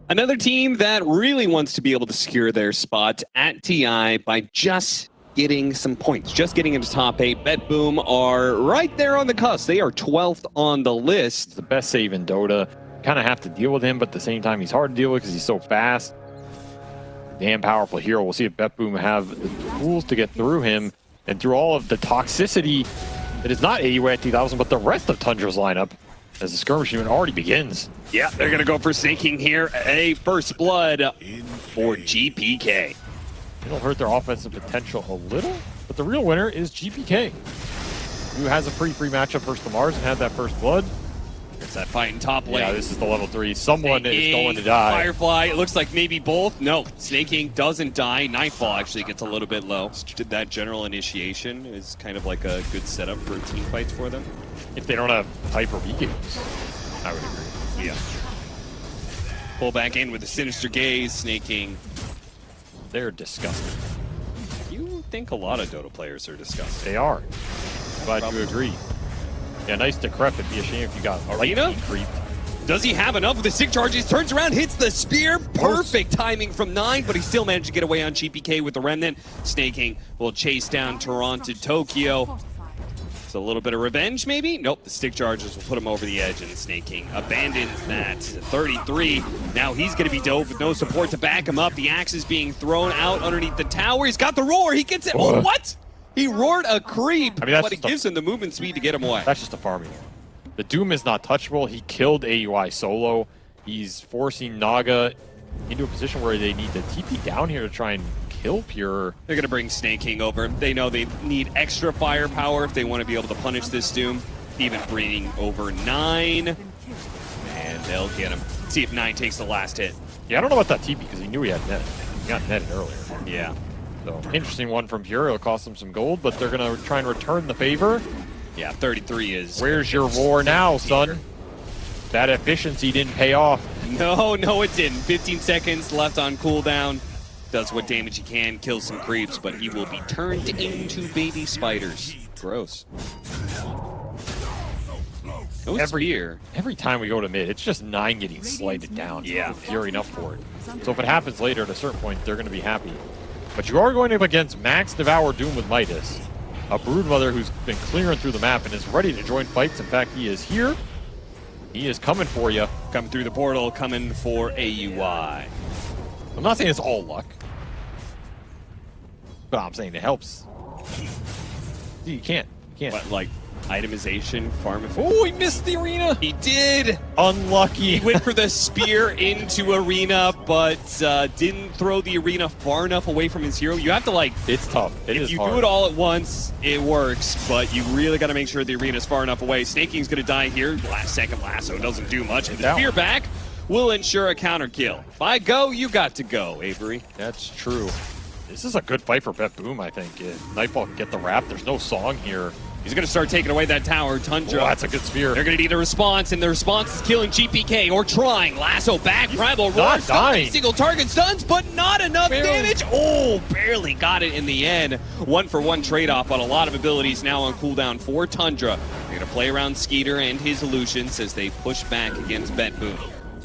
Another team that really wants to be able to secure their spot at TI by just getting some points, just getting into top 8. BetBoom are right there on the cusp. They are 12th on the list. The best save in Dota. Kind of have to deal with him, but at the same time, he's hard to deal with because he's so fast. Damn powerful hero. We'll see if BetBoom have the tools to get through him and through all of the toxicity that is not AUA at 2000, but the rest of Tundra's lineup as the skirmish event already begins. Yeah, they're going to go for sinking here. A first blood for GPK. It'll hurt their offensive potential a little, but the real winner is GPK, who has a pretty free matchup versus the Mars and had that first blood. It's that fight in top lane. Yeah, this is the level 3. Someone is going to die. Firefly, it looks like maybe both. No, Snake King doesn't die. Nightfall actually gets a little bit low. That general initiation is kind of like a good setup for team fights for them. If they don't have hyper beacons, I would agree. Yeah. Pull back in with a sinister gaze, Snake King. They're disgusting. You think a lot of Dota players are disgusting. They are. Glad you agree. Yeah, nice decrepit. Be a shame if you got Arena creeped. Does he have enough of the stick charges? Turns around, hits the spear. Perfect timing from 9, but he still managed to get away on GPK with the Remnant. Snake King will chase down Toronto, Tokyo. It's a little bit of revenge, maybe? Nope, the stick charges will put him over the edge, and Snake King abandons that. 33. Now he's going to be dove with no support to back him up. The axe is being thrown out underneath the tower. He's got the roar. He gets it. Oh, what? He roared a creep, but it gives him the movement speed to get him away. That's just a farming. The Doom is not touchable. He killed AUI solo. He's forcing Naga into a position where they need to TP down here to try and kill Pure. They're going to bring Snake King over. They know they need extra firepower if they want to be able to punish this Doom. Even bringing over 9. And they'll get him. See if 9 takes the last hit. Yeah, I don't know about that TP because he knew he had net. He got netted earlier. Yeah. So, interesting one from Pure. It'll cost them some gold, but they're going to try and return the favor. Yeah, 33 is... Where's your war now, son? That efficiency didn't pay off. No, it didn't. 15 seconds left on cooldown. Does what damage he can, kills some creeps, but he will be turned into baby spiders. Gross. No spear. Every time we go to mid, it's just 9 getting slighted down. Yeah. Gearing up for it. So if it happens later, at a certain point, they're going to be happy. But you are going up against Max Devour Doom with Midas, a Broodmother who's been clearing through the map and is ready to join fights. In fact, he is here. He is coming for you. Coming through the portal, coming for AUI. I'm not saying it's all luck, but I'm saying it helps. You can't. What, like itemization, farm? Oh, he missed the arena. He did. Unlucky. He went for the spear into arena, but didn't throw the arena far enough away from his hero. You have to like. It's tough. If you do it all at once, it works, but you really got to make sure the arena is far enough away. Snake King's going to die here. Last second lasso doesn't do much. The spear back will ensure a counter kill. If I go, you got to go, Avery. That's true. This is a good fight for BetBoom, I think. Nightfall can get the wrap. There's no song here. He's going to start taking away that tower. Tundra. Oh, that's a good spear. They're going to need a response, and the response is killing GPK or trying. Lasso back. Primal roar. Single target stuns, but not enough damage. Oh, barely got it in the end. 1-for-1 trade-off, but a lot of abilities now on cooldown for Tundra. They're going to play around Skeeter and his illusions as they push back against BetBoom.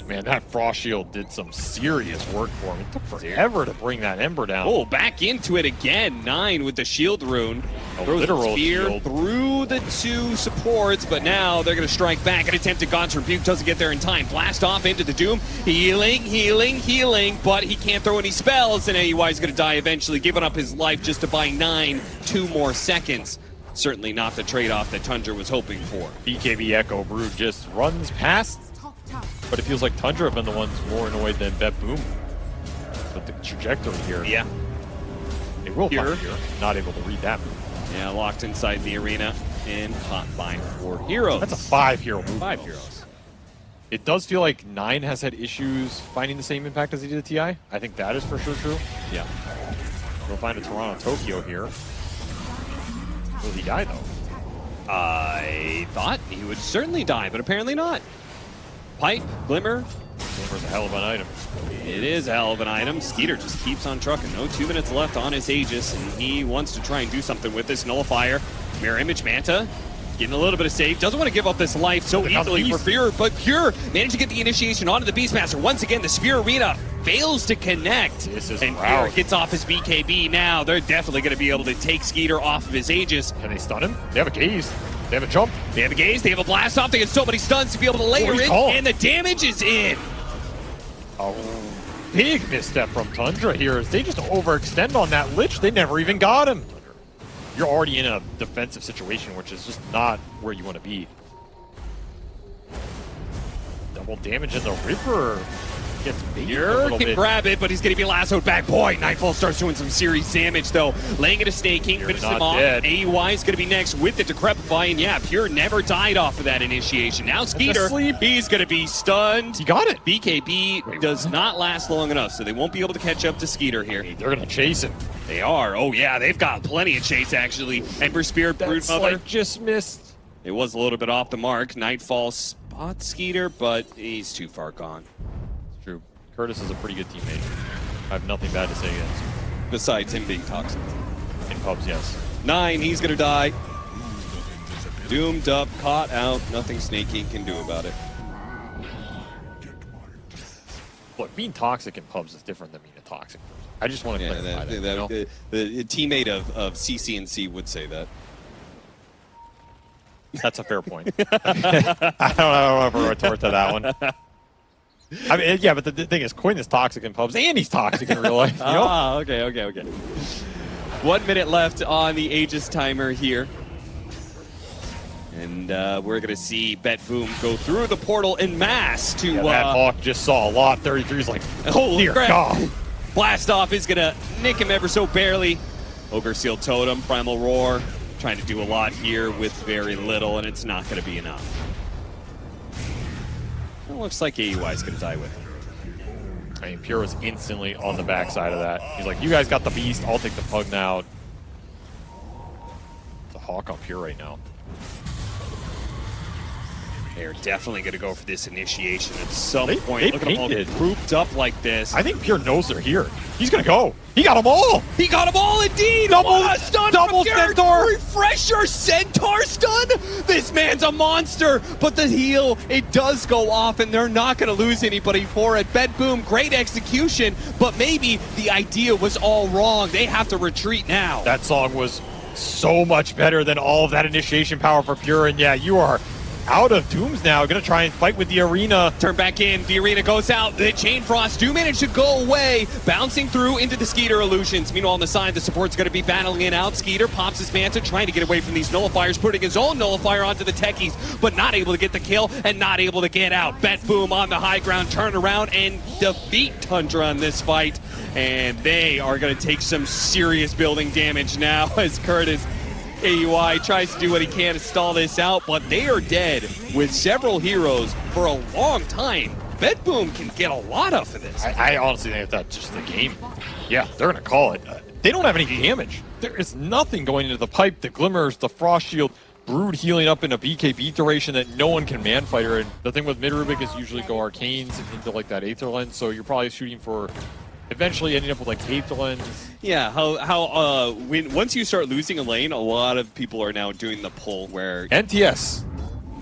Man, that Frost Shield did some serious work for him. It took forever to bring that Ember down. Oh, back into it again. 9 with the shield rune. A Throws literal the spear shield through the 2 supports, but now they're going to strike back. An attempt at God's Rebuke doesn't get there in time. Blast off into the Doom. Healing, but he can't throw any spells, and AUI is going to die eventually, giving up his life just to buy 9 2 more seconds. Certainly not the trade-off that Tundra was hoping for. BKB Echo Brood just runs past, but it feels like Tundra have been the ones more annoyed than BetBoom. But the trajectory here. Yeah. They will find here. Not able to read that move. Yeah, locked inside the arena and hotline for heroes. That's a 5-hero move. 5 heroes. It does feel like 9 has had issues finding the same impact as he did at TI. I think that is for sure true. Yeah. We'll find a Toronto Tokyo here. Will he die though? I thought he would certainly die, but apparently not. Pipe, Glimmer. Glimmer's a hell of an item. It is a hell of an item. Skeeter just keeps on trucking. No 2 minutes left on his Aegis, and he wants to try and do something with this Nullifier. Mirror Image Manta Getting a little bit of save. Doesn't want to give up this life so easily for Pure, but Pure managed to get the initiation onto the Beastmaster. Once again, the Spear Arena fails to connect. And Pure gets off his BKB now. They're definitely going to be able to take Skeeter off of his Aegis. Can they stun him? They have a gaze. They have a jump. They have a gaze. They have a blast off. They get so many stuns to be able to layer in. And the damage is in. Oh, big misstep from Tundra here as they just overextend on that Lich. They never even got him. You're already in a defensive situation, which is just not where you want to be. Double damage in the Ripper. Gets Pure can grab it, but he's going to be lassoed back. Boy, Nightfall starts doing some serious damage, though. Laying it a snaking, finishes him off. AUI is going to be next with the Decrepify, and yeah, Pure never died off of that initiation. Now Skeeter, he's going to be stunned. He got it. BKB does not last long enough, so they won't be able to catch up to Skeeter here. They're going to chase him. They are. Oh, yeah, they've got plenty of chase, actually. Ember Spear, Broodmother. Like just missed. It was a little bit off the mark. Nightfall spots Skeeter, but he's too far gone. True. Curtis is a pretty good teammate. I have nothing bad to say against him. Besides him being toxic. In pubs, yes. 9, he's gonna die. Doomed up, caught out, nothing Snaky can do about it. Look, being toxic in pubs is different than being a toxic person. I just want to clarify that. You know? The teammate of CC&C would say that. That's a fair point. I don't have a retort to that one. I mean, yeah, but the thing is, Quinn is toxic in pubs, and he's toxic in real life. You know? Ah, okay. 1 minute left on the Aegis timer here. And we're going to see BetBoom go through the portal en masse to... that Hawk just saw a lot. 33's like, holy crap. God. Blast off is going to nick him ever so barely. Ogre Seal Totem, Primal Roar, trying to do a lot here with very little, and it's not going to be enough. It looks like AUI is going to die with him. I mean, Pure was instantly on the backside of that. He's like, you guys got the beast, I'll take the pug now. It's a Hawk on Pure right now. They're definitely going to go for this initiation at some point. They Look at them all grouped up like this. I think Pure knows they're here. He's going to go. He got them all. He got them all indeed. Double Centaur. Refresher Centaur stun. This man's a monster. But the heal, it does go off, and they're not going to lose anybody for it. BetBoom, great execution, but maybe the idea was all wrong. They have to retreat now. That song was so much better than all of that initiation power for Pure, and yeah, you are out of Dooms now. Gonna try and fight with the Arena. Turn back in. The Arena goes out. The Chain Frost do manage to go away. Bouncing through into the Skeeter illusions. Meanwhile, on the side, the support's gonna be battling it out. Skeeter pops his Manta, trying to get away from these nullifiers, putting his own nullifier onto the techies, but not able to get the kill and not able to get out. BetBoom on the high ground, turn around and defeat Tundra in this fight. And they are gonna take some serious building damage now as Curtis AUI tries to do what he can to stall this out, but they are dead with several heroes for a long time. BetBoom can get a lot off of this. I honestly think that's just the game. Yeah, they're going to call it. They don't have any damage. There is nothing going into the pipe. The Glimmers, the Frost Shield, Brood healing up in a BKB duration that no one can man-fighter. And the thing with mid-Rubik is usually go Arcanes into like that Aether Lens, so you're probably shooting for eventually ending up with like Aether Lens. Yeah, once you start losing a lane, a lot of people are now doing the pull where NTS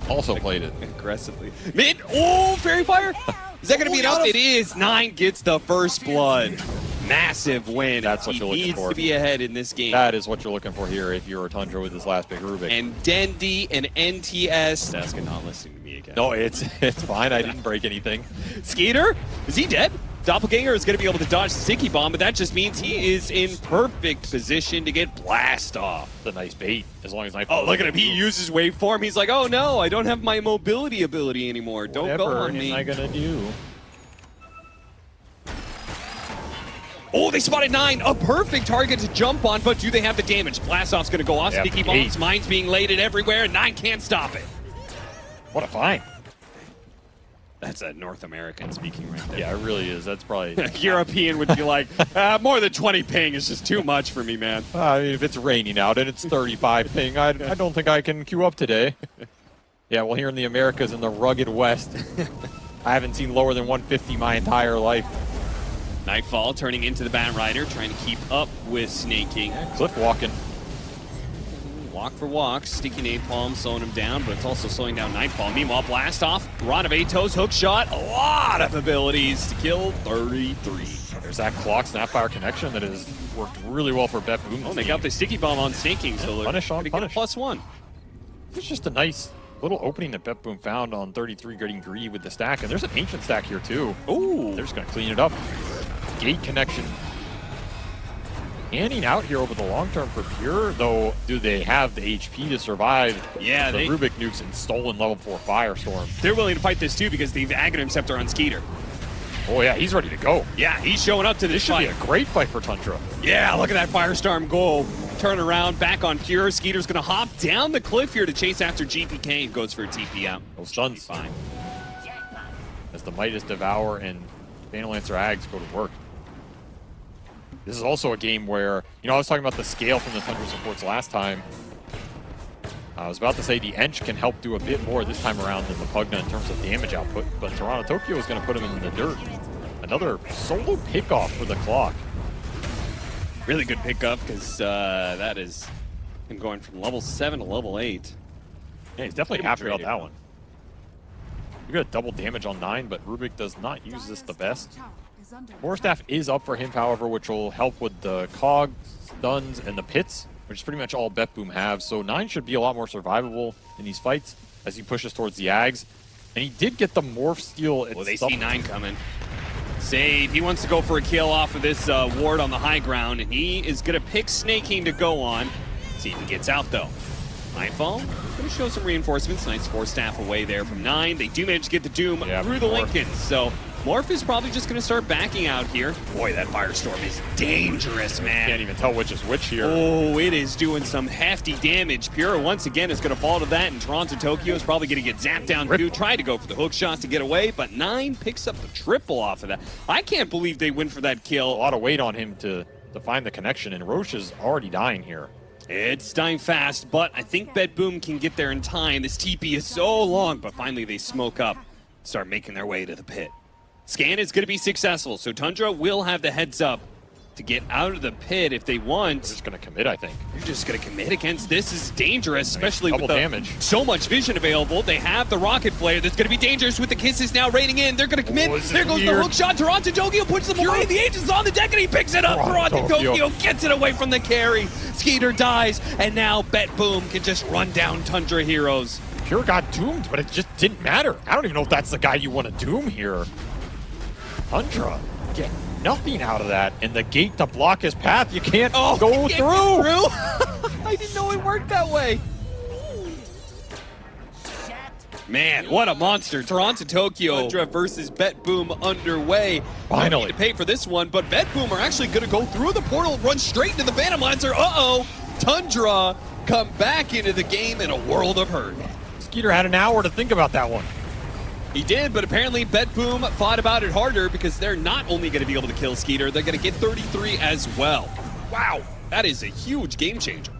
also played it aggressively. Mid, oh, Fairy Fire! Is that going to be enough? It is. 9 gets the first blood. Massive win. That's what you're looking for. He needs to be ahead in this game. That is what you're looking for here if you're a Tundra with his last big Rubik. And Dendy and NTS. That's not listening to me again. No, it's fine. I didn't break anything. Skeeter? Is he dead? Doppelganger is going to be able to dodge the Sticky Bomb, but that just means he is in perfect position to get blast off. It's a nice bait, as long as I... Oh, look at him. He uses waveform. He's like, oh no, I don't have my mobility ability anymore. Don't go on me. What am I going to do? Oh, they spotted 9. A perfect target to jump on, but do they have the damage? Blast off's going to go off. Sticky Bombs, mines being laid everywhere, and 9 can't stop it. What a find. That's a North American speaking right there. Yeah, it really is. That's probably... European would be like, more than 20 ping is just too much for me, man. I mean, if it's raining out and it's 35 ping, I don't think I can queue up today. Yeah, well, here in the Americas, in the rugged West, I haven't seen lower than 150 my entire life. Nightfall turning into the Bat Rider, trying to keep up with Snaking. Cliff walking. Walk for walk, sticky napalm slowing him down, but it's also slowing down Nightfall. Meanwhile, blast off, Rod of Atos, hook shot, a lot of abilities to kill 33. There's that clock Snapfire connection that has worked really well for BetBoom. Oh, they got the sticky bomb on Snaking, so punish on punish. +1. It's just a nice little opening that BetBoom found on 33, getting greedy with the stack, and there's an ancient stack here too. Ooh, they're just gonna clean it up. Gate connection. Panning out here over the long term for Pure, though. Do they have the HP to survive? Yeah, the Rubik nukes and stolen level 4 Firestorm. They're willing to fight this too because they've Aghanim Scepter on Skeeter. Oh yeah, he's ready to go. Yeah, he's showing up to this Should fight. be a great fight for Tundra. Yeah, look at that Firestorm go. Turn around, back on Pure. Skeeter's gonna hop down the cliff here to chase after GPK, who goes for a TP out. Those stuns. Fine. As the Midas Devour and Phantom Lancer Ags go to work. This is also a game where, you know, I was talking about the scale from the Tundra supports last time. I was about to say the Ench can help do a bit more this time around than the Pugna in terms of damage output, but Toronto Tokyo is going to put him in the dirt. Another solo pickoff for the clock. Really good pickup because that is him going from level 7 to level 8. Yeah, he's definitely happy about that one. You got double damage on 9, but Rubik does not use this the best. More staff is up for him, however, which will help with the cog, stuns, and the pits, which is pretty much all BetBoom have. So 9 should be a lot more survivable in these fights as he pushes towards the Ags. And he did get the Morph Steal. Well, they see 9 coming. Save. He wants to go for a kill off of this ward on the high ground, and he is going to pick Snaking to go on. See if he gets out, though. Nightfall, going to show some reinforcements. Nice 4 staff away there from 9. They do manage to get the Doom through the Lincolns, so Morph is probably just going to start backing out here. Boy, that Firestorm is dangerous, man. Can't even tell which is which here. Oh, it is doing some hefty damage. Pure, once again, is going to fall to that, and Toronto Tokyo is probably going to get zapped down too. Tried to go for the hook shot to get away, but 9 picks up the triple off of that. I can't believe they went for that kill. A lot of weight on him to find the connection, and Roche is already dying here. It's dying fast, but I think BetBoom can get there in time. This TP is so long, but finally they smoke up, start making their way to the pit. Scan is going to be successful, so Tundra will have the heads up to get out of the pit if they want. They're just going to commit, I think. You're just going to commit against this. This is dangerous, especially with the damage. So much vision available. They have the rocket flare that's going to be dangerous with the kisses now raining in. They're going to commit. There goes the hook shot. Toronto Tokyo puts them away. The agent's on the deck and he picks it up. Toronto Tokyo gets it away from the carry. Skeeter dies, and now BetBoom can just run down Tundra heroes. Pure got doomed, but it just didn't matter. I don't even know if that's the guy you want to doom here. Tundra get nothing out of that, and the gate to block his path, you can't go through. I didn't know it worked that way. Man, what a monster. Toronto Tokyo Tundra versus BetBoom underway. Finally. To pay for this one, but BetBoom are actually going to go through the portal, run straight into the Phantom Lancer. Tundra come back into the game in a world of hurt. Skeeter had an hour to think about that one. He did, but apparently BetBoom thought about it harder because they're not only going to be able to kill Skeeter, they're going to get 33 as well. Wow, that is a huge game changer.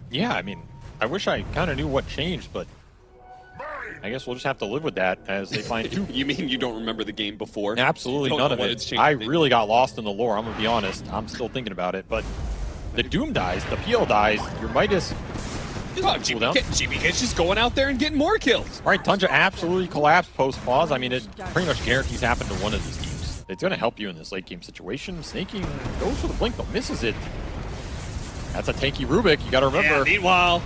Yeah, I mean, I wish I kind of knew what changed, but I guess we'll just have to live with that as they find two. You mean you don't remember the game before? Absolutely none of it. I really got lost in the lore, I'm going to be honest. I'm still thinking about it, but the Doom dies, the PL dies, your Midas... GPK's just going out there and getting more kills. All right, Tundra absolutely collapsed post-pause. I mean, it pretty much guarantees happen to one of these teams. It's going to help you in this late-game situation. Snaking goes for the blink, but misses it. That's a tanky Rubik, you got to remember. Yeah, meanwhile,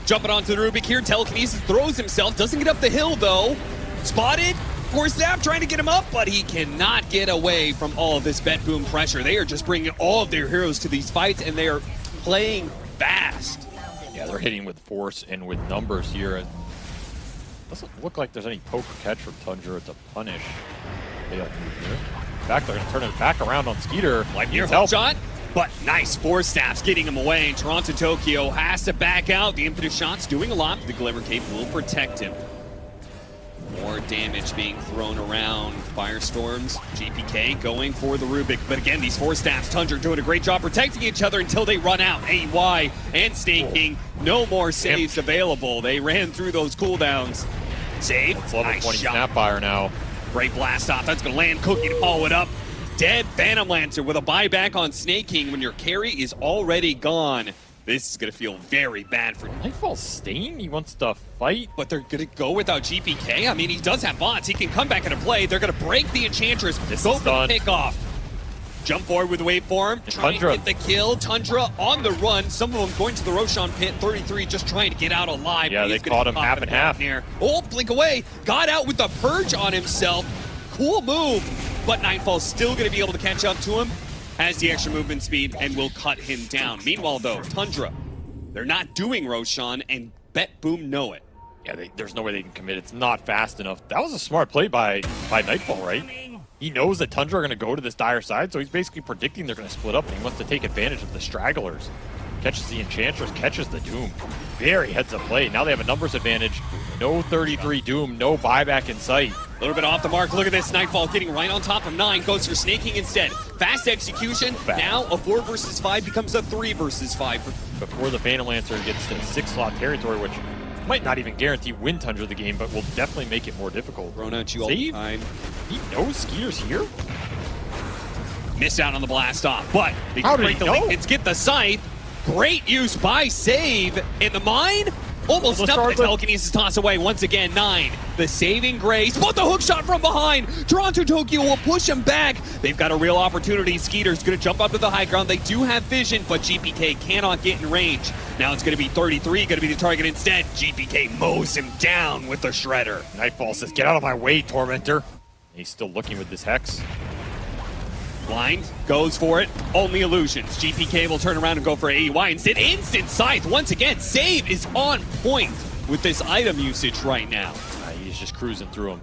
jumping onto the Rubik here, telekinesis throws himself, doesn't get up the hill though. Spotted, Force Zap trying to get him up, but he cannot get away from all of this BetBoom pressure. They are just bringing all of their heroes to these fights, and they are playing fast. Yeah, they're hitting with force and with numbers here. It doesn't look like there's any poke or catch from Tundra to punish. They don't move here. In fact, they're going to turn it back around on Skeeter. Near hook shot, but nice Force Staffs getting him away. And Toronto Tokyo has to back out. The impetus shot's doing a lot. The Glimmer Cape will protect him. More damage being thrown around. Firestorms, GPK going for the Rubik. But again, these 4 staffs, Tundra doing a great job protecting each other until they run out. AY and Snaking, no more saves available. They ran through those cooldowns. Save, it's level nice 20 shot. Snapfire now. Great blast off, that's gonna land Cookie to follow it up. Dead Phantom Lancer with a buyback on Snaking when your carry is already gone. This is going to feel very bad for him. Nightfall staying? He wants to fight? But they're going to go without GPK? I mean, he does have bots. He can come back into play. They're going to break the Enchantress. Go for the pickoff. Jump forward with the waveform. Try and get the kill. Tundra on the run. Some of them going to the Roshan pit. 33 just trying to get out alive. Yeah, they caught him half and half. Here. Oh, blink away. Got out with the purge on himself. Cool move. But Nightfall's still going to be able to catch up to him. Has the extra movement speed and will cut him down. Meanwhile, though, Tundra, they're not doing Roshan, and Bet Boom know it. Yeah, there's no way they can commit. It's not fast enough. That was a smart play by Nightfall, right? He knows that Tundra are going to go to this dire side, so he's basically predicting they're going to split up, and he wants to take advantage of the stragglers. Catches the Enchantress, catches the Doom. Very heads-up play. Now they have a numbers advantage. No 33 Doom, no buyback in sight. A little bit off the mark. Look at this. Nightfall getting right on top of 9. Goes for snaking instead. Fast execution. Now a 4 versus 5 becomes a 3 versus 5. Before the Phantom Lancer gets to 6-slot territory, which might not even guarantee win Tundra the game, but will definitely make it more difficult. Thrown at you all the time. He knows Skeeter's here? Missed out on the blast off, but they can break the link. It's get the scythe. Great use by Save in the mine. Almost stumped the telekinesis toss away once again. 9. The saving grace, but the hook shot from behind. Toronto Tokyo will push him back. They've got a real opportunity. Skeeter's going to jump up to the high ground. They do have vision, but GPK cannot get in range. Now it's going to be 33, going to be the target instead. GPK mows him down with the Shredder. Nightfall says, get out of my way, Tormentor. He's still looking with this Hex. Blind goes for it. Only illusions. GPK will turn around and go for AEY instead. Instant scythe once again. Save is on point with this item usage right now. He's just cruising through them,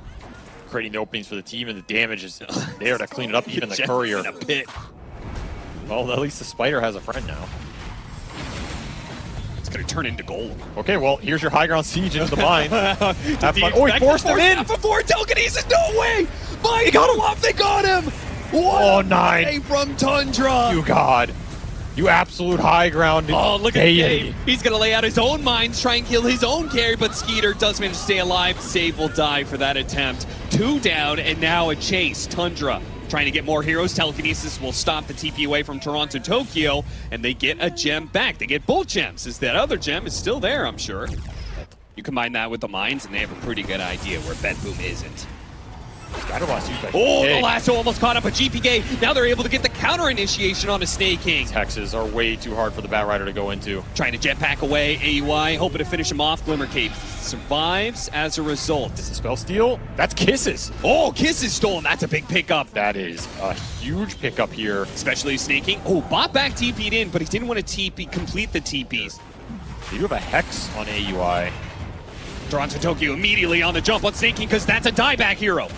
creating the openings for the team, and the damage is there to clean it up. Even the courier. In a pit. Well, at least the spider has a friend now. It's going to turn into gold. Okay, well, here's your high ground siege into the mine. Have fun. Oh, he forced him in! Before telekinesis, no way! They got him off, they got him! Oh, 9 from Tundra. You God. You absolute high ground. Oh, look at Save. He's going to lay out his own mines, try and kill his own carry, but Skeeter does manage to stay alive. Save will die for that attempt. 2 down, and now a chase. Tundra trying to get more heroes. Telekinesis will stop the TP away from Toronto Tokyo, and they get a gem back. They get both gems, as that other gem is still there, I'm sure. You combine that with the mines, and they have a pretty good idea where Bet Boom isn't. Oh, the lasso almost caught up with GPK. Now they're able to get the counter initiation on a Snake King. Hexes are way too hard for the Bat Rider to go into. Trying to jetpack away, AUI, hoping to finish him off. Glimmer Cape survives as a result. Is the spell steal? That's Kisses. Oh, Kisses stolen. That's a big pickup. That is a huge pickup here. Especially Snake King. Oh, bot back TP'd in, but he didn't want to TP, complete the TPs. You have a Hex on AUI. Toronto Tokyo immediately on the jump on Snake King because that's a dieback hero.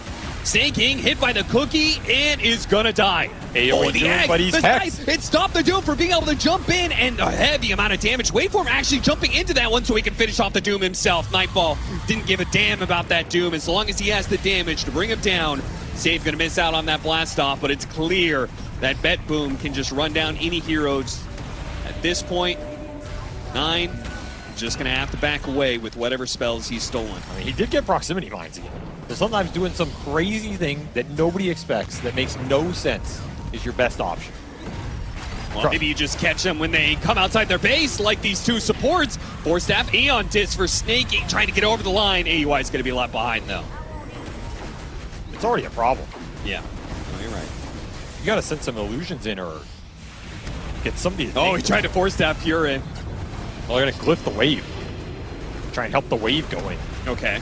Snake King hit by the cookie and is gonna die. AoE Doom, but he's Hex. It stopped the Doom from being able to jump in, and a heavy amount of damage. Waveform actually jumping into that one so he can finish off the Doom himself. Nightfall didn't give a damn about that Doom as long as he has the damage to bring him down. Save gonna miss out on that blast off, but it's clear that Bet Boom can just run down any heroes. At this point, 9 just gonna have to back away with whatever spells he's stolen. I mean, he did get proximity mines again. So sometimes doing some crazy thing that nobody expects, that makes no sense, is your best option. Well, maybe you just catch them when they come outside their base, like these 2 supports. 4-staff, Aeon Disc for Snaking, trying to get over the line. AUI is going to be left behind, though. It's already a problem. Yeah, no, you're right. You got to send some illusions in or get somebody to he tried to 4-staff Pure in. Well, they're going to glyph the wave. Try and help the wave going. Okay.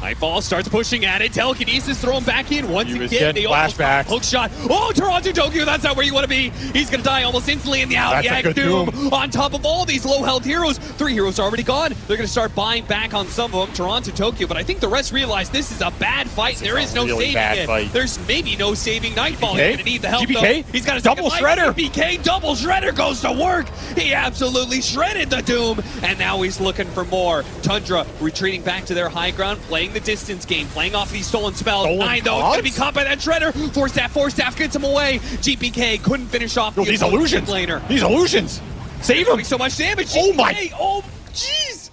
Nightfall starts pushing at it. Telekinesis throw him back in once again. They flashback. Hook shot. Oh, Toronto Tokyo, that's not where you want to be. He's going to die almost instantly in the Outyak Doom. On top of all these low health heroes. 3 heroes are already gone. They're going to start buying back on some of them. Toronto Tokyo, but I think the rest realize this is a bad fight. There is no saving it. There's maybe no saving Nightfall. He's going to need the help, GPK? Though. He's got a double shredder. GPK double shredder goes to work. He absolutely shredded the Doom, and now he's looking for more. Tundra retreating back to their high ground, playing the distance game, playing off these stolen spells. 9 though, going to be caught by that shredder. 4-staff gets him away. GPK couldn't finish off these illusions. Laner. These illusions. Save him. So much damage. Oh my. Oh, jeez.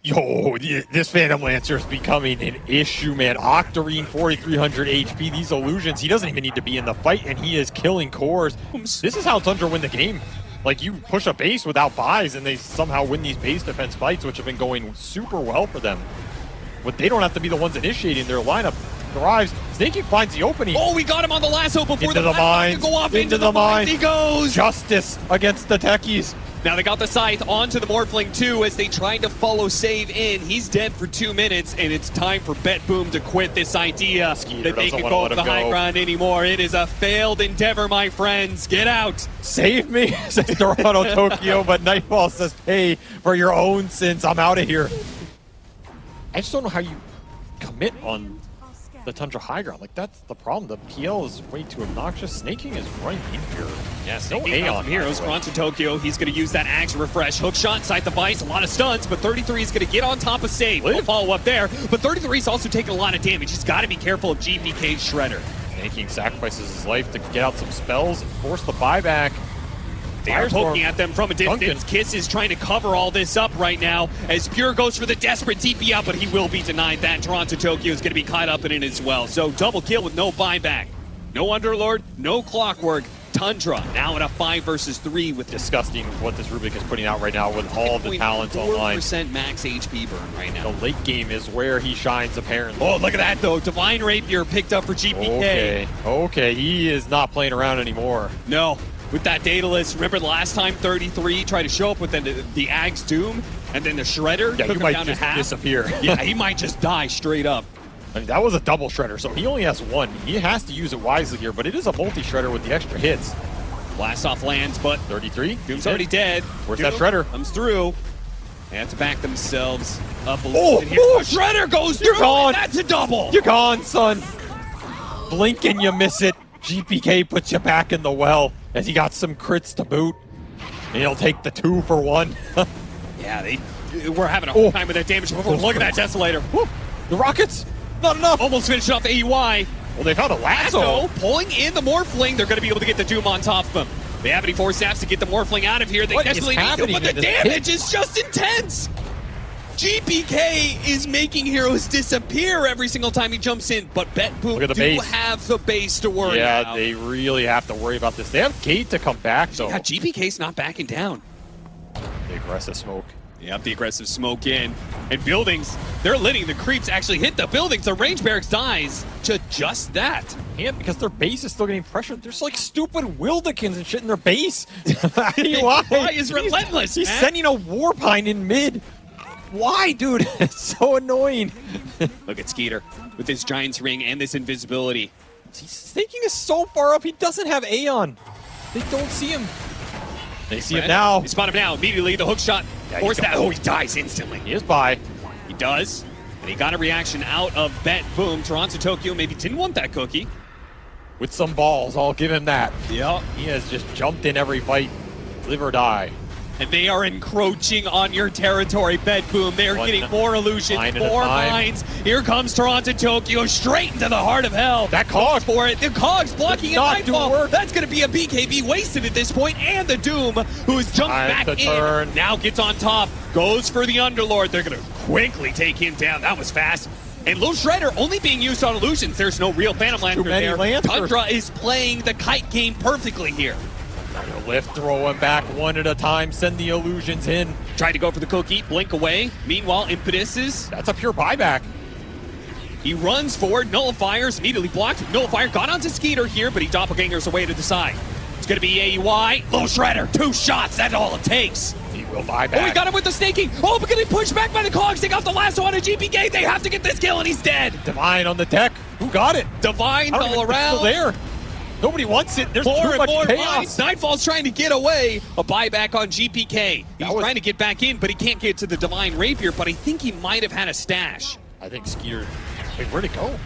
Yo, this Phantom Lancer is becoming an issue, man. Octarine, 4,300 HP. These illusions, he doesn't even need to be in the fight, and he is killing cores. This is how Tundra win the game. Like, you push a base without buys, and they somehow win these base defense fights, which have been going super well for them. But they don't have to be the ones initiating. Their lineup thrives. Snakey finds the opening. Oh, we got him on the lasso before Into the mines. go off into the mines. He goes. Justice against the techies. Now they got the scythe onto the Morphling too as they tried to follow save in. He's dead for 2 minutes, and it's time for BetBoom to quit this idea that they can go up the high ground anymore. It is a failed endeavor, my friends. Get out. Save me, says Toronto Tokyo, but Nightfall says, pay for your own sins. I'm out of here. I just don't know how you commit on the Tundra high ground. Like, that's the problem. The PL is way too obnoxious. Snaking is right in here. Yeah, no A on heroes. Toronto Tokyo, he's going to use that Axe refresh. Hook shot, sight the vice, a lot of stuns, but 33 is going to get on top of save. We'll follow up there, but 33 is also taking a lot of damage. He's got to be careful of GPK's Shredder. Snaking sacrifices his life to get out some spells and force the buyback. They are poking at them from a distance. Kiss is trying to cover all this up right now as Pure goes for the desperate TP out, but he will be denied that. Toronto Tokyo is going to be caught up in it as well. So double kill with no buyback. No Underlord, no Clockwork. Tundra now in a 5 versus 3 with disgusting what this Rubik is putting out right now with all the talents online. 4% max HP burn right now. The late game is where he shines apparently. Oh, look at that though. Divine Rapier picked up for GPK. Okay, he is not playing around anymore. No. With that Daedalus, remember the last time 33 tried to show up with the Ag's Doom and then the Shredder took him might down just to half? Disappear. Yeah, he might just die straight up. I mean, that was a double Shredder, so he only has one. He has to use it wisely here, but it is a multi-Shredder with the extra hits. Blast off lands, but 33? Doom's already dead. Where's that Shredder? Comes through. They have to back themselves up a little bit here. Oh, Shredder goes through! Gone. That's a double! You're gone, son! Blink and you miss it. GPK puts you back in the well as he got some crits to boot. And he'll take the 2 for 1. Yeah, we're having a hard time with that damage before. Look at that Desolator. Woo. The Rockets, not enough. Almost finished off AUI. Well, they found a lasso. Pulling in the Morphling. They're going to be able to get the Doom on top of them. They have any force staffs to get the Morphling out of here. They desperately need to, but the damage is just intense. GPK is making heroes disappear every single time he jumps in, but BetBoom do have the base to worry about. Yeah, they really have to worry about this. They have Gate to come back, though. Yeah, GPK's not backing down. The aggressive smoke. Yep, the aggressive smoke in. And buildings, they're letting the creeps actually hit the buildings. The range barracks dies to just that. Yeah, because their base is still getting pressured. There's like stupid Wildekins and shit in their base. Why is relentless, He's sending a Warpine in mid. Why, dude? It's so annoying. Look at Skeeter with his Giant's Ring and this invisibility. Snaking is so far up, he doesn't have Aeon. They don't see him. They see him now. They spot him now. Immediately, the hook shot. Force that. Oh, he dies instantly. He is by. He does. And he got a reaction out of BetBoom. Toronto Tokyo maybe didn't want that cookie. With some balls, I'll give him that. Yep. He has just jumped in every fight. Live or die. And they are encroaching on your territory, BetBoom. They're getting more illusions, more mines. Here comes Toronto Tokyo straight into the heart of hell. That Cog for it. The Cog's blocking it. Nightfall. That's going to be a BKB wasted at this point. And the Doom, who has jumped back in, now gets on top. Goes for the Underlord. They're going to quickly take him down. That was fast. And Little Shredder only being used on illusions. There's no real Phantom Lancer there. Tundra is playing the kite game perfectly here. Lift, throw him back one at a time, send the illusions in. Tried to go for the cookie, blink away. Meanwhile, Impetus that's a pure buyback. He runs forward, nullifiers, immediately blocked. Nullifier got onto Skeeter here, but he doppelgangers away to the side. It's gonna be AUI. Little Shredder, 2 shots, that's all it takes. He will buy back. Oh, he got him with the snaking. Oh, but getting pushed back by the Cogs. They got the lasso on a GPK. They have to get this kill, and he's dead. Divine on the deck. Who got it? Divine all around. Still there. Nobody wants it. There's too much chaos. Nightfall's trying to get away. A buyback on GPK. He's trying to get back in, but he can't get to the Divine Rapier, but I think he might have had a stash. I think Skeeter... Wait, where'd it go?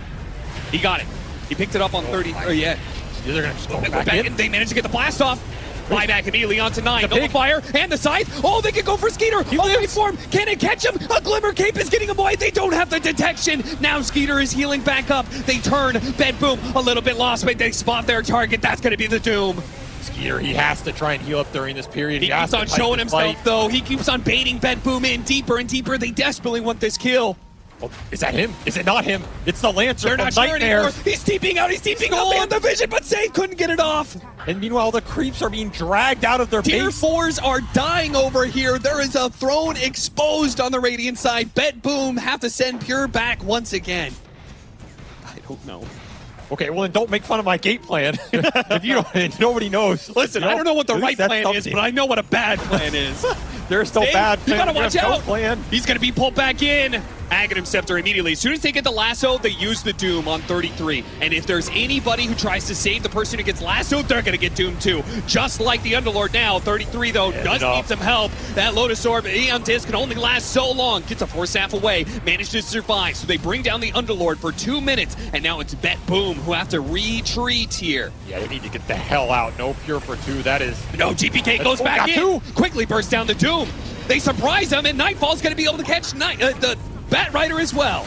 He got it. He picked it up on 30. Oh, yeah. They're going to go back in. They managed to get the blast off. Buyback immediately onto 9. Nullifier and the scythe. Oh, they can go for Skeeter. Wait for him. Can it catch him? A Glimmer Cape is getting him away. They don't have the detection. Now Skeeter is healing back up. They turn. BetBoom a little bit lost, but they spot their target. That's going to be the Doom. Skeeter, he has to try and heal up during this period. He keeps on showing himself, though. He keeps on baiting BetBoom in deeper and deeper. They desperately want this kill. Oh, is that him? Is it not him? It's the Lancer. They're not sure anymore. He's TPing out. He's TPing out. They have the vision, but Save couldn't get it off. And meanwhile, the creeps are being dragged out of their Tier base. 4s are dying over here. There is a throne exposed on the Radiant side. Bet Boom have to send Pure back once again. I don't know. Okay, well then don't make fun of my gate plan. If you don't, nobody knows. Listen, I don't know what the right plan is, but I know what a bad plan is. There's no Dave, bad you plan. gotta watch There's no out. plan. He's gonna be pulled back in. Aghanim Scepter immediately. As soon as they get the lasso, they use the Doom on 33. And if there's anybody who tries to save the person who gets lassoed, they're gonna get doomed too. Just like the Underlord now. 33 though does need some help. That Lotus Orb, Aeon Disc can only last so long. Gets a Force Staff away, managed to survive. So they bring down the Underlord for 2 minutes. And now it's Bet Boom who have to retreat here. Yeah, they need to get the hell out. No Pure for 2. That is... No, GPK goes back in. 2. Quickly bursts down the Doom. They surprise him, and Nightfall's going to be able to catch the Bat Rider as well.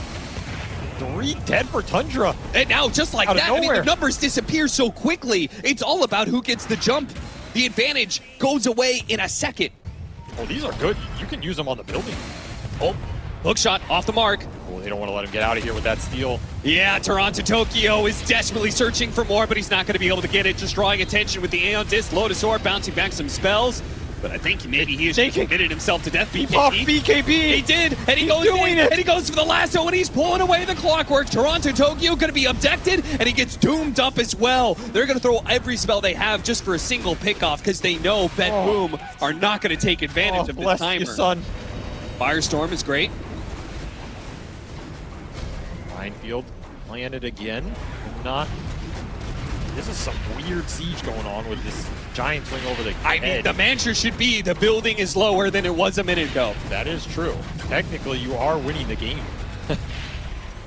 3 dead for Tundra. And now, just like Out of that, I mean, nowhere. the numbers disappear so quickly. It's all about who gets the jump. The advantage goes away in a second. Oh, these are good. You can use them on the building. Oh, hook shot off the mark. Oh, they don't want to let him get out of here with that steal. Yeah, Toronto Tokyo is desperately searching for more, but he's not going to be able to get it. Just drawing attention with the Aeon Disc, Lotus Orb, bouncing back some spells. But I think maybe he has committed himself to death. Off BKB. BKB. He did, and he goes in, and he goes for the lasso, and he's pulling away the clockwork. Toronto Tokyo going to be abducted, and he gets doomed up as well. They're going to throw every spell they have just for a single pickoff because they know Bet Boom are not going to take advantage of this bless timer. you, son. Firestorm is great. Minefield landed again. Not. This is some weird siege going on with this giant swing over the I mean, head. the mantra should be the building is lower than it was a minute ago. That is true. Technically, you are winning the game.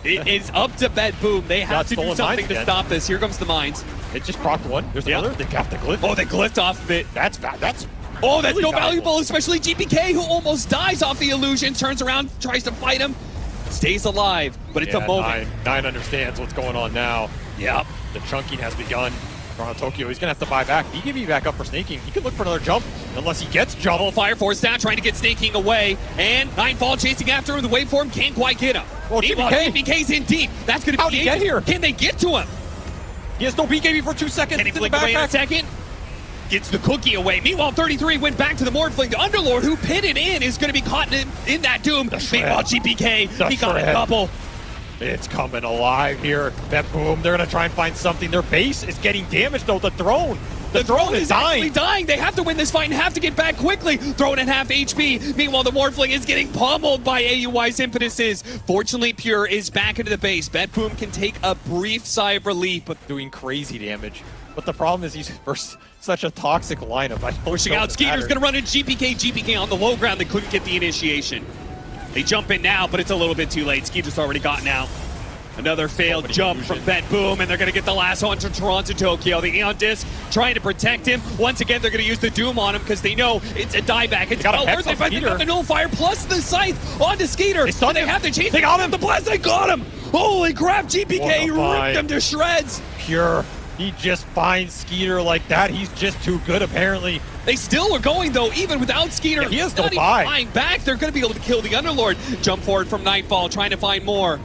It is up to Bet Boom. They have to do stolen something mines to again. stop this. Here comes the mines. It just procced one. There's Yeah. another. They got the glyph. Oh, they glyphed off of it. That's bad. That's Oh, that's really no valuable, especially GPK, who almost dies off the illusion, turns around, tries to fight him, stays alive, but it's a moment. Nine understands what's going on now. Yep. The chunking has begun. Toronto Tokyo, he's going to have to buy back. BKB back up for snaking. He could look for another jump, unless he gets jump. Double fire force down, trying to get snaking away, and Nightfall chasing after him. The waveform can't quite get him. Oh, Meanwhile, GPK. GPK's in deep. That's going to How'd be he get here? Can they get to him? He has no BKB for 2 seconds. Can he It's in the flick away in a backpack. second? Gets the cookie away. Meanwhile, 33 went back to the Morphling. The Underlord, who pitted in, is going to be caught in that Doom. Meanwhile, GPK, he got a couple. It's coming alive here. Bet Boom, they're going to try and find something. Their base is getting damaged, though. The throne. The throne is actually dying. dying. They have to win this fight and have to get back quickly. Thrown at half HP. Meanwhile, the Morphling is getting pummeled by AUI's impetuses. Fortunately, Pure is back into the base. Bet Boom can take a brief sigh of relief, but Doing crazy damage. But the problem is he's first such a toxic lineup. I don't pushing know out. if it Skeeter's matters. going to run into GPK. GPK on the low ground. They couldn't get the initiation. They jump in now, but it's a little bit too late. Skeeter's already gotten out. Another failed jump from Bet Boom, and they're going to get the lasso onto Toronto Tokyo. The Aeon Disc trying to protect him. Once again, they're going to use the Doom on him because they know it's a dieback. It's well worth it, but they got the Nullifier plus the Scythe onto Skeeter. They have to chase. They got him. The blast, they got him. Holy crap, GPK ripped him to shreds. Pure. He just finds Skeeter like that. He's just too good, apparently. They still are going, though, even without Skeeter. Yeah, he has no not even buy. flying back. They're going to be able to kill the Underlord. Jump forward from Nightfall, trying to find more.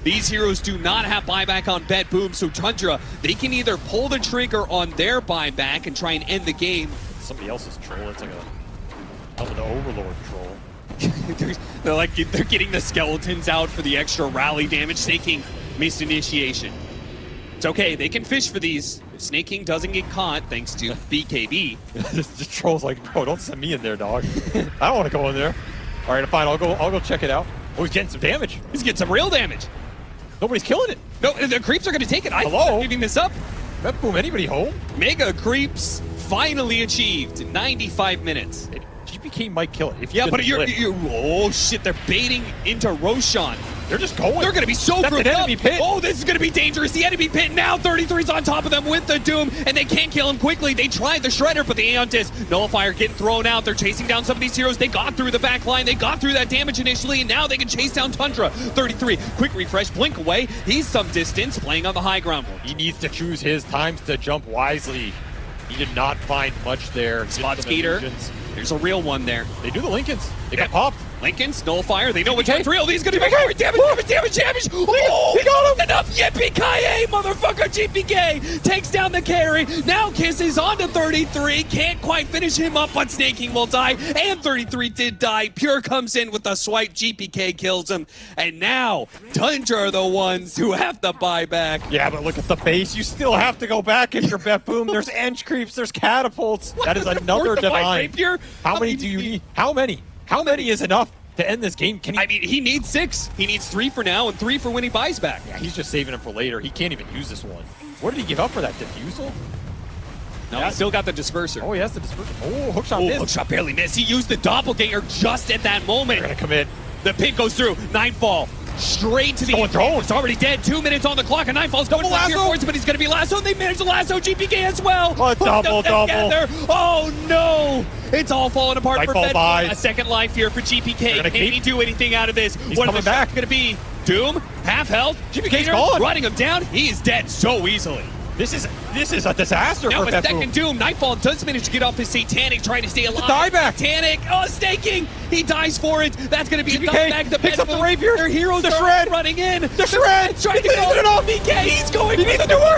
These heroes do not have buyback on Bet Boom, so Tundra, they can either pull the trigger on their buyback and try and end the game. Somebody else's troll. It's like the Overlord troll. they're getting the skeletons out for the extra rally damage. Snaking missed initiation. It's okay, they can fish for these. If Snaking doesn't get caught, thanks to BKB. The troll's like, bro, don't send me in there, dog. I don't want to go in there. All right, fine. I'll go check it out. Oh, he's getting some damage. He's getting some real damage. Nobody's killing it. No, the creeps are going to take it. Hello? I'm giving this up. Bet Boom, anybody home? Mega creeps finally achieved in 95 minutes. GPK might kill it. If Yeah, but oh shit, they're baiting into Roshan. They're just going. They're going to be so That's grouped an enemy up. pit. Oh, this is going to be dangerous. The enemy pit now. 33's on top of them with the Doom, and they can't kill him quickly. They tried the Shredder, but the Aeon Disc, Nullifier getting thrown out. They're chasing down some of these heroes. They got through the back line. They got through that damage initially, and now they can chase down Tundra. 33, quick refresh, blink away. He's some distance, playing on the high ground. He needs to choose his times to jump wisely. He did not find much there. Spot Skeeter. There's a real one there. They do the Lincolns. They got popped. Lincoln's, Nullifier, they know which GPK. one's real. He's going to be damage. Oh, he got him. up. Yippee-ki-yay, motherfucker. GPK takes down the carry. Now Kiss is on to 33. Can't quite finish him up, but Snaking will die. And 33 did die. Pure comes in with a swipe. GPK kills him. And now, Tundra are the ones who have to buy back. Yeah, but look at the base. You still have to go back if you're Betboom. There's Ench creeps, there's catapults. That is another divine. Rapier? How many do you need? How many? How many is enough to end this game? Can he? I mean, he needs 6. He needs 3 for now and 3 for when he buys back. Yeah, he's just saving him for later. He can't even use this one. What did he give up for that defusal? No, Yeah. he still got the disperser. Oh, he has the disperser. Oh, hookshot missed. Hookshot barely missed. He used the doppelganger just at that moment. They're gonna commit. The pink goes through. Nightfall straight to the going drone. It's already dead. 2 minutes on the clock, and Nightfall's going Double for the lasso. force, but he's going to be lassoed. They managed to lasso GPK as well. Oh, double. Oh no! It's all falling apart Nightfall for buys. Bedfall. A second life here for GPK. gonna Can he keep. do anything out of this? He's What coming is the back. shot going to be? Doom, half health. GPK's gone. Running him down. He is dead so easily. This is a disaster Now for a second Betboom. Doom. Nightfall does manage to get off his Satanic, trying to stay alive. dieback. Satanic. Oh, Snaking. He dies for it. That's going to be GPK enough back to picks up the Bedfall. rapier. Their heroes The are shred. running in. The shred. Trying to He's go. finishing it off. BK, he's going He for needs the to do it.